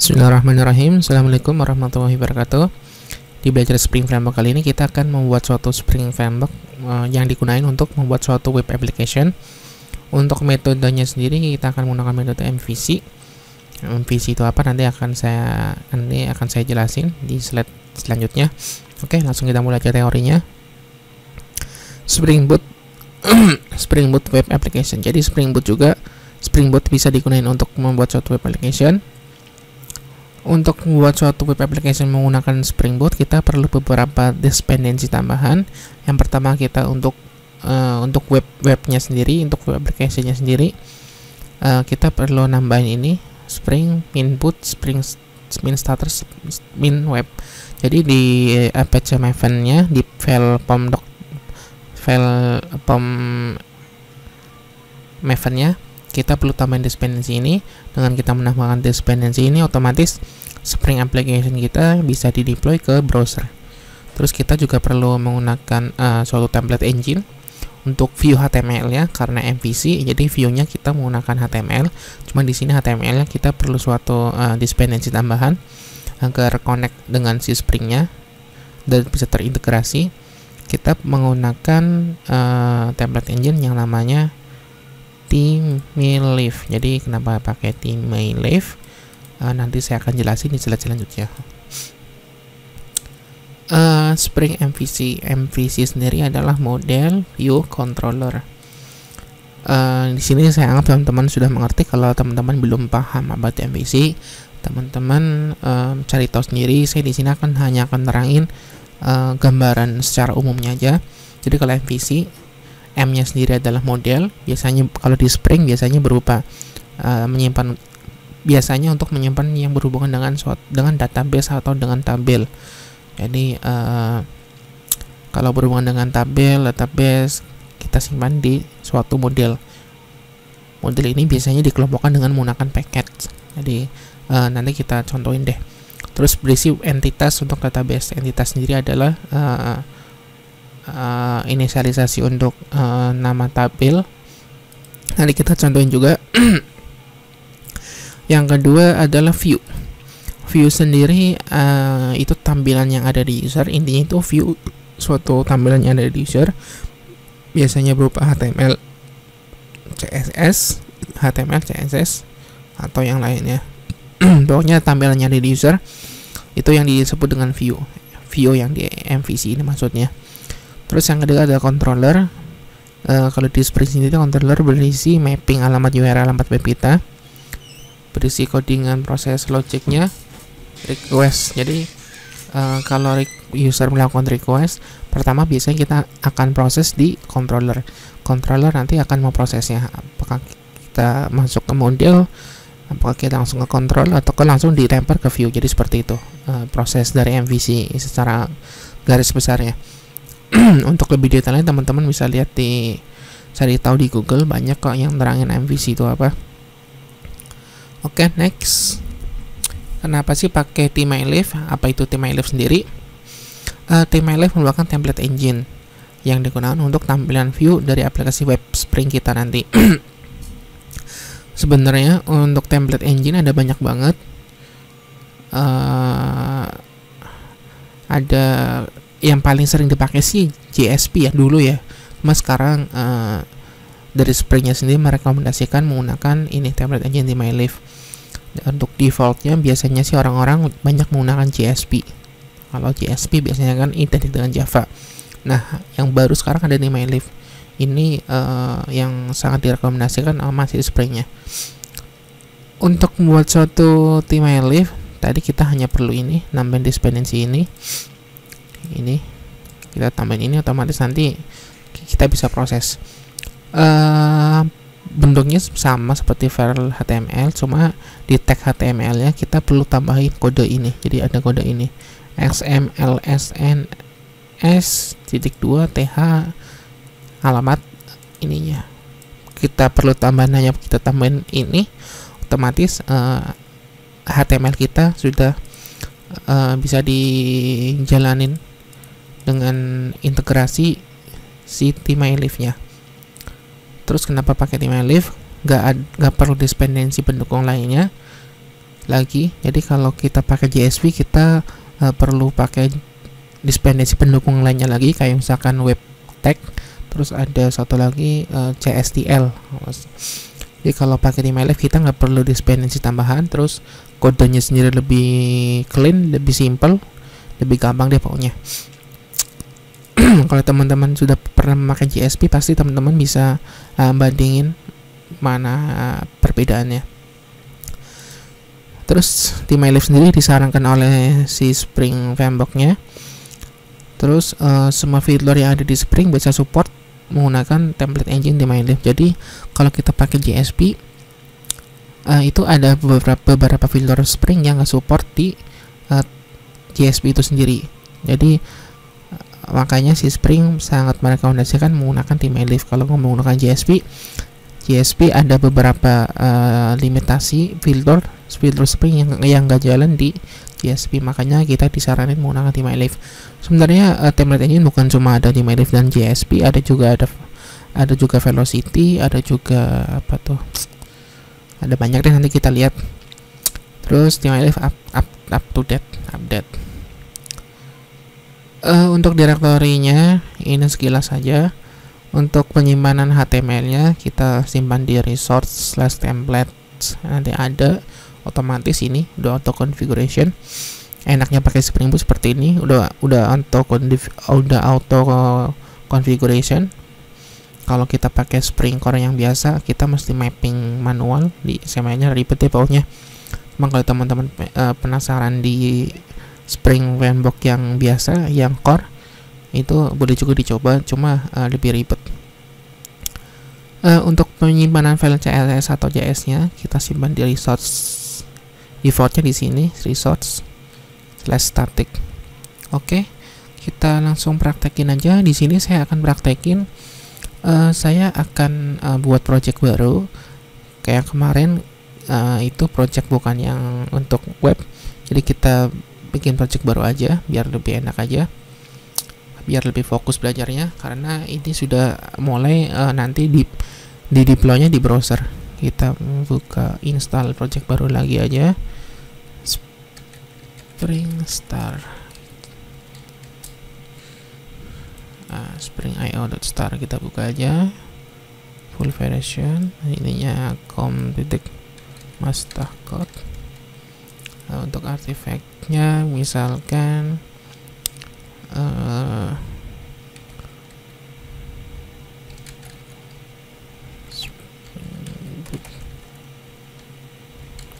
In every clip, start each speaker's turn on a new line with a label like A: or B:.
A: Bismillahirrahmanirrahim. Assalamualaikum warahmatullahi wabarakatuh. Di belajar Spring Framework kali ini kita akan membuat suatu Spring Framework yang digunakan untuk membuat suatu web application. Untuk metodenya sendiri kita akan menggunakan metode MVC. MVC itu apa nanti akan saya jelasin di slide selanjutnya. Oke, langsung kita mulai aja teorinya. Spring Boot Spring Boot web application. Jadi Spring Boot bisa digunakan untuk membuat suatu web application. Untuk membuat suatu web application menggunakan Spring Boot, kita perlu beberapa dependensi tambahan. Yang pertama kita untuk webnya sendiri, untuk web application-nya sendiri, kita perlu nambahin ini Spring min boot, Spring min starter, min web. Jadi di apache maven-nya di file pom maven-nya kita perlu tambahin dependensi ini. Dengan kita menambahkan dependensi ini, otomatis Spring application kita bisa di-deploy ke browser. Terus kita juga perlu menggunakan suatu template engine untuk view HTML ya, karena MVC jadi view-nya kita menggunakan HTML. Cuma di sini HTML-nya kita perlu suatu dependensi tambahan agar connect dengan si Spring-nya dan bisa terintegrasi. Kita menggunakan template engine yang namanya ThemeLive. Jadi kenapa pakai ThemeLive? Nanti saya akan jelasin di slide selanjutnya. Spring MVC sendiri adalah model view controller. Di sini saya anggap teman-teman sudah mengerti. Kalau teman-teman belum paham apa itu MVC, teman-teman cari tahu sendiri. Saya di sini hanya akan nerangin gambaran secara umumnya aja. Jadi kalau MVC, M-nya sendiri adalah model. Biasanya kalau di Spring biasanya berupa biasanya untuk menyimpan yang berhubungan dengan database atau dengan tabel. Jadi kalau berhubungan dengan database kita simpan di suatu model. Model ini biasanya dikelompokkan dengan menggunakan package. Jadi nanti kita contohin deh. Terus berisi entitas untuk database. Entitas sendiri adalah inisialisasi untuk nama tabel. Nanti kita contohin juga. Yang kedua adalah view. View sendiri itu tampilan yang ada di user. Intinya itu view suatu tampilan yang ada di user. Biasanya berupa HTML, CSS, atau yang lainnya. Pokoknya tampilannya ada di user itu yang disebut dengan view. View yang di MVC ini maksudnya. Terus yang kedua adalah controller. Kalau di Spring sendiri controller berisi mapping alamat URL alamat web kita, berisi codingan proses logiknya, request. Jadi kalau user melakukan request, pertama biasanya kita akan proses di controller. Controller nanti akan memprosesnya. Apakah kita masuk ke model, apakah kita langsung ke control, atau langsung dilempar ke view. Jadi seperti itu proses dari MVC secara garis besarnya. Untuk lebih detailnya teman-teman bisa lihat cari tahu di Google, banyak kok yang nerangin MVC itu apa. Oke, next. Kenapa sih pakai ThemeLive? Apa itu ThemeLive sendiri? ThemeLive merupakan template engine yang digunakan untuk tampilan view dari aplikasi web Spring kita nanti. Sebenarnya untuk template engine ada banyak banget. Ada yang paling sering dipakai sih JSP ya dulu ya. Mas sekarang dari Springnya sendiri merekomendasikan menggunakan ini template engine ThemeLive. Untuk defaultnya biasanya sih orang-orang banyak menggunakan JSP. Kalau JSP biasanya kan identik dengan Java. Nah, yang baru sekarang ada ThemeLive. Ini yang sangat direkomendasikan sama si Springnya. Untuk membuat suatu ThemeLive, tadi kita hanya perlu ini, nambahin dependensi ini kita tambahin ini, otomatis nanti kita bisa proses. Bentuknya sama seperti file HTML, cuma di tag HTML nya kita perlu tambahin kode ini. Jadi ada kode ini XMLSNS.2th alamat ininya. Kita perlu tambahin ini, otomatis HTML kita sudah bisa dijalanin dengan integrasi si ThemeLive-nya. Terus kenapa pakai ThemeLive? Nggak perlu dependensi pendukung lainnya. lagi. Jadi kalau kita pakai JSP, kita perlu pakai dependensi pendukung lainnya lagi, kayak misalkan web tag, terus ada satu lagi CSTL. Jadi kalau pakai di MyLife kita nggak perlu dependensi tambahan, terus kodenya sendiri lebih clean, lebih simple, lebih gampang deh pokoknya. Kalau teman-teman sudah pernah memakai JSP, pasti teman-teman bisa bandingin mana perbedaannya. Terus di MyLife sendiri disarankan oleh si Spring Framework-nya. Terus semua fitur yang ada di Spring bisa support menggunakan template engine di MyLife. Jadi kalau kita pakai JSP, itu ada beberapa fitur Spring yang nggak support di JSP itu sendiri. Jadi makanya si Spring sangat merekomendasikan menggunakan di MyLife. Kalau menggunakan JSP ada beberapa limitasi fitur Spring yang nggak jalan di JSP, makanya kita disaranin menggunakan di MyLife. Sebenarnya template engine bukan cuma ada di MyLife dan JSP, ada juga Velocity, ada juga apa tuh, ada banyak deh, nanti kita lihat. Terus di MyLife update. Untuk direktorinya ini sekilas saja. Untuk penyimpanan HTML-nya kita simpan di resource/templates, nanti ada otomatis, ini udah auto configuration. Enaknya pakai Spring Boot seperti ini, udah auto configuration. Kalau kita pakai Spring Core yang biasa, kita mesti mapping manual, di semuanya ribet ya pokoknya. Emang kalau teman-teman penasaran di Spring Framework yang biasa, yang core, itu boleh juga dicoba, cuma lebih ribet. Untuk penyimpanan file CSS atau JS-nya kita simpan di resource. Defaultnya di sini resource/static. Oke, kita langsung praktekin aja. Di sini saya akan praktekin, saya akan buat project baru. Kayak kemarin itu project bukan yang untuk web, jadi kita bikin project baru aja biar lebih enak aja, biar lebih fokus belajarnya, karena ini sudah mulai nanti di deploy-nya di browser. Kita buka install project baru lagi aja, Spring Star, spring.io.star, kita buka aja full version, ininya com.master code. Untuk artifactnya misalkan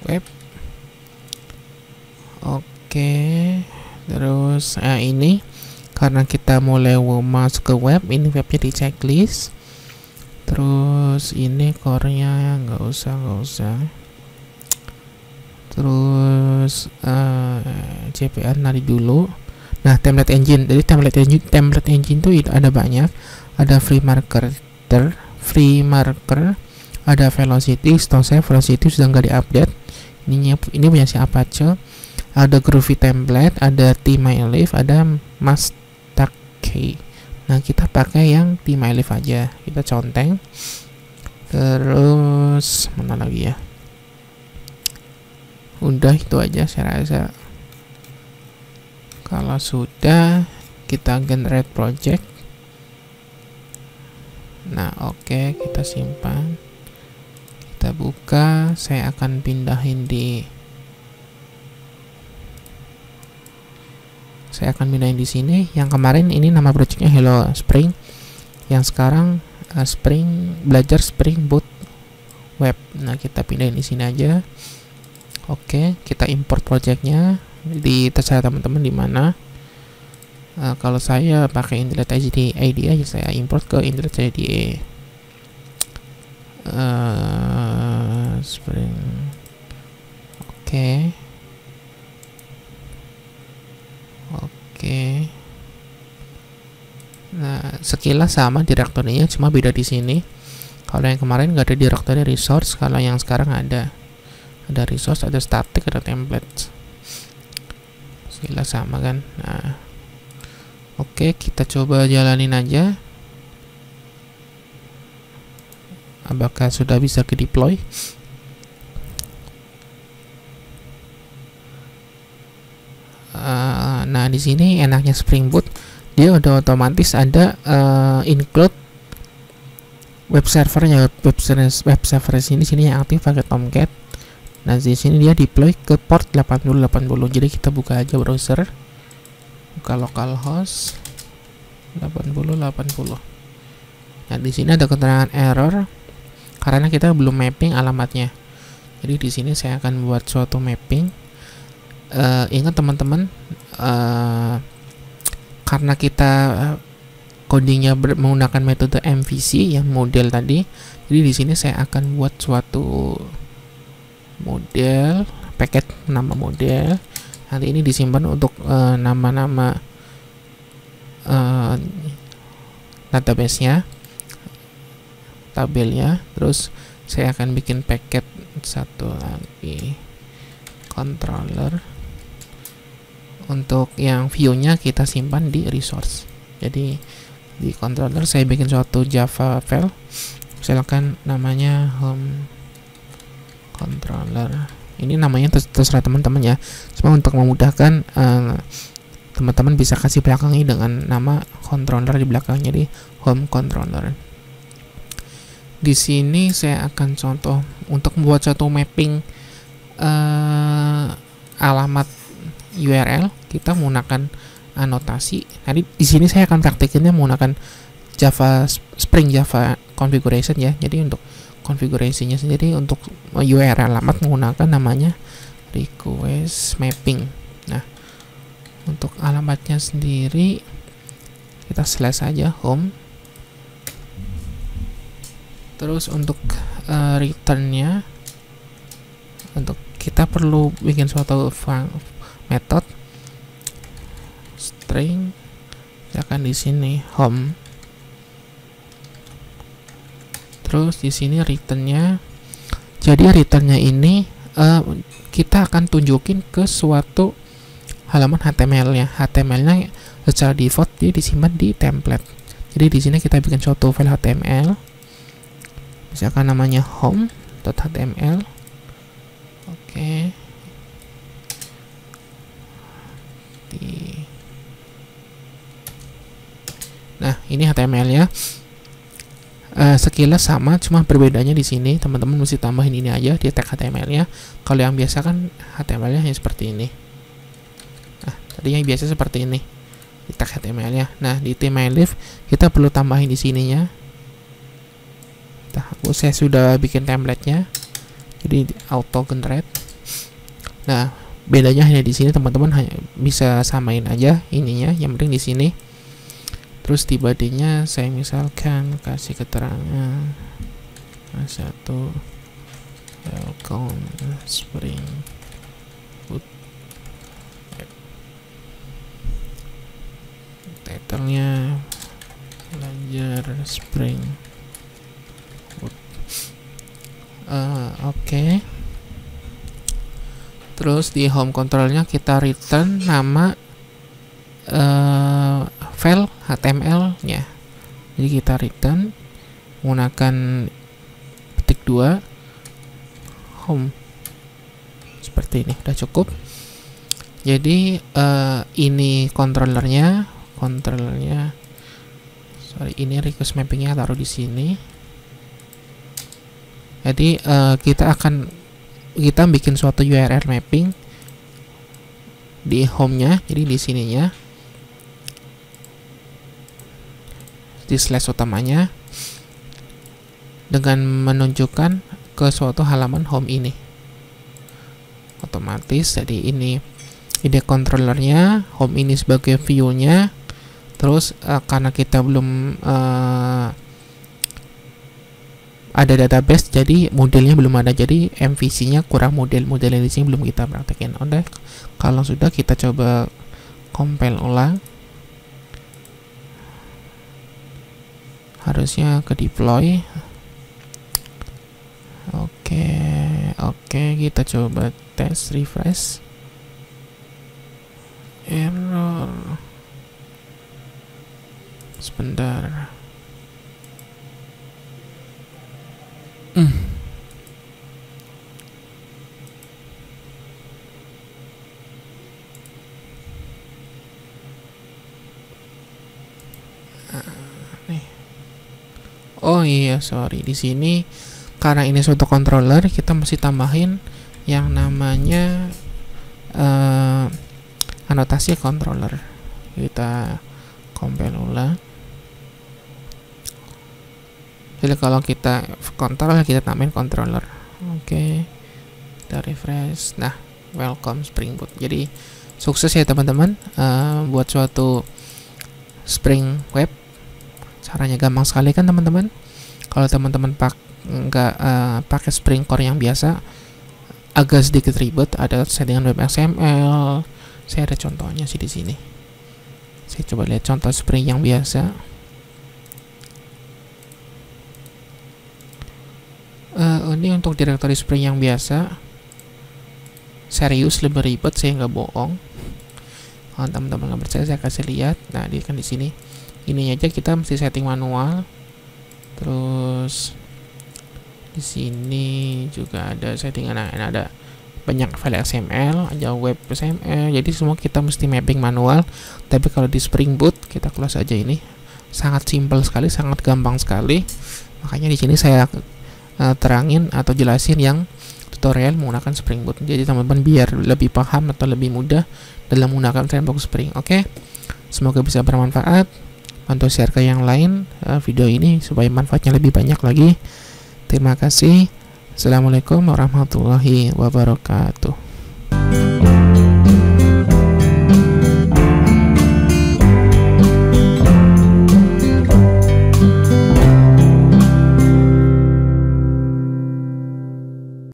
A: web. Oke, terus ini karena kita mulai masuk ke web, ini webnya di checklist. Terus ini core-nya nggak usah. Terus CPR nanti dulu. Nah, template engine. Jadi template engine tuh ada banyak. Ada free marker, ada velocity. Setahu saya velocity sudah nggak diupdate. Ini punya si Apache. Ada Groovy template, ada TMyLife, ada Mastake. Nah, kita pakai yang TMyLife aja. Kita conteng. Terus mana lagi ya? Udah itu aja saya rasa. Kalau sudah, kita generate project. Nah, oke, kita simpan. Kita buka. Saya akan pindahin di sini. Yang kemarin ini nama projectnya Hello Spring. Yang sekarang belajar Spring Boot Web. Nah, kita pindahin di sini aja. Oke, kita import projectnya. Terserah teman-teman di mana. Kalau saya pakai Internet IDE aja, saya import ke Internet IDE. Spring. Oke. Nah, sekilas sama direktorinya, cuma beda di sini. Kalau yang kemarin nggak ada direktori resource, kalau yang sekarang ada resource, ada static, ada template. Sekilas sama kan. Nah, oke, kita coba jalanin aja. Apakah sudah bisa ke deploy? Nah di sini enaknya Spring Boot, dia udah otomatis ada include web servernya. Web server sini yang aktif pakai Tomcat. Nah di sini dia deploy ke port 8080. Jadi kita buka aja browser, buka localhost 8080. Nah di sini ada keterangan error karena kita belum mapping alamatnya. Jadi di sini saya akan buat suatu mapping. Ingat teman-teman, karena kita codingnya menggunakan metode MVC yang model tadi, jadi di sini saya akan buat suatu model paket, nama model. Nanti ini disimpan untuk nama-nama database-nya, tabelnya. Terus saya akan bikin paket satu lagi, controller. Untuk yang view-nya kita simpan di resource. Jadi di controller saya bikin suatu Java file, misalkan namanya home controller. Ini namanya terserah teman-teman ya, cuma untuk memudahkan teman-teman bisa kasih belakangi dengan nama controller di belakang, jadi home controller. Di sini saya akan contoh untuk membuat suatu mapping alamat URL, kita menggunakan anotasi. Nanti di sini saya akan praktikinnya menggunakan Spring Java configuration ya. Jadi untuk konfigurasinya sendiri untuk URL alamat menggunakan namanya request mapping. Nah, untuk alamatnya sendiri kita slash saja home. Terus untuk returnnya, untuk kita perlu bikin suatu method string, misalkan di sini home. Terus di sini returnnya, jadi returnnya ini kita akan tunjukin ke suatu halaman HTML-nya. HTML-nya secara default dia disimpan di template. Jadi di sini kita bikin suatu file HTML, misalkan namanya home.html. Oke. Nah, ini HTML ya. Sekilas sama, cuma perbedaannya di sini teman-teman mesti tambahin ini aja di tag HTML-nya. Kalau yang biasa kan HTML-nya hanya seperti ini. Nah, tadi yang biasa seperti ini di tag HTML-nya. Nah, di theme.mylist kita perlu tambahin di sininya. Saya sudah bikin template-nya, jadi auto generate. Nah, bedanya hanya di sini teman-teman, hanya bisa samain aja ininya, yang penting di sini. Terus di body-nya saya misalkan kasih keterangan satu welcome Spring Boot. Title-nya belajar Spring Boot. Oke. Terus di home control-nya kita return nama file HTML-nya. Jadi kita return menggunakan petik 2 home. Seperti ini, udah cukup. Jadi ini controllernya, sorry, ini request mapping-nya taruh di sini. Jadi kita bikin suatu URL mapping di home-nya, jadi di sininya, di slash utamanya, dengan menunjukkan ke suatu halaman home ini. Otomatis jadi ini ide controllernya, home ini sebagai view-nya. Terus karena kita belum ada database, jadi modelnya belum ada, jadi MVC-nya kurang, model yang di sini belum kita praktekin. Udah, kalau sudah kita coba compile ulang. Harusnya ke deploy. Oke, kita coba tes, refresh. Error. Sebentar. Nih. Oh iya, sorry, di sini karena ini suatu controller, kita mesti tambahin yang namanya anotasi controller. Kita compile ulang. Jadi kalau kita kontrol, kita tambahin controller. Oke, kita refresh. Nah, welcome Spring Boot. Jadi sukses ya teman-teman buat suatu Spring Web. Caranya gampang sekali kan teman-teman. Kalau teman-teman nggak pakai Spring Core yang biasa, agak sedikit ribet. Ada settingan web XML. Saya ada contohnya sih di sini. Saya coba lihat contoh Spring yang biasa. Ini untuk directory Spring yang biasa. Serius lebih ribet, saya nggak bohong. Kalau teman-teman nggak percaya, saya kasih lihat. Nah, di sini ini aja kita mesti setting manual. Terus di sini juga ada settingan, ada banyak file XML, ada web XML. Jadi semua kita mesti mapping manual. Tapi kalau di Spring Boot kita close aja ini. Sangat simple sekali, sangat gampang sekali. Makanya di sini saya terangin atau jelasin yang tutorial menggunakan Spring Boot. Jadi teman-teman biar lebih paham atau lebih mudah dalam menggunakan Sandbox Spring. Oke, semoga bisa bermanfaat. Bantu share ke yang lain video ini supaya manfaatnya lebih banyak lagi. Terima kasih. Assalamualaikum warahmatullahi wabarakatuh.